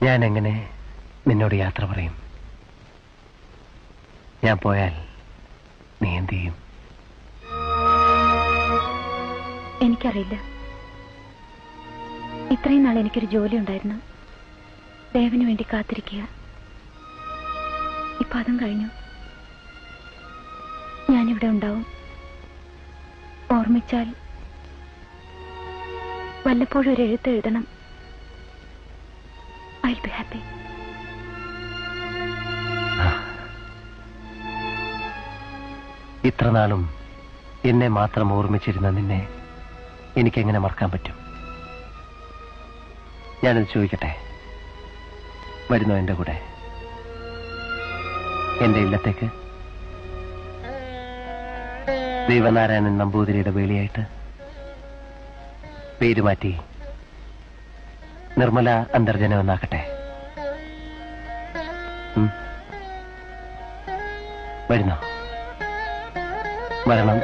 ഞാൻ എങ്ങനെ നിന്നോട് യാത്ര പറയും? ഞാൻ പോയാൽ നീ എന്ത് ചെയ്യും? എനിക്കറിയില്ല. ഇത്രയും നാൾ എനിക്കൊരു ജോലി ഉണ്ടായിരുന്നു. ദേവന് വേണ്ടി കാത്തിരിക്കുക. ഇപ്പൊ അതും കഴിഞ്ഞു. ഞാനിവിടെ ഉണ്ടാവും. ഓർമ്മിച്ചാൽ വല്ലപ്പോഴും ഒരു എഴുത്ത് എഴുതണം. I'll be happy. ഇത്ര നാളും എന്നെ മാത്രം ഓർമ്മിച്ചിരുന്ന നിന്നെ എനിക്കെങ്ങനെ മറക്കാൻ പറ്റും? ഞാനത് ചോദിക്കട്ടെ, വരുന്നോ എന്റെ കൂടെ എന്റെ ഇല്ലത്തേക്ക്? ദേവനാരായണൻ നമ്പൂതിരിയുടെ വേളിയായിട്ട് പേര് മാറ്റി നിർമ്മല അന്തർജനം എന്നാക്കട്ടെ. വരുന്നോ? വരണം.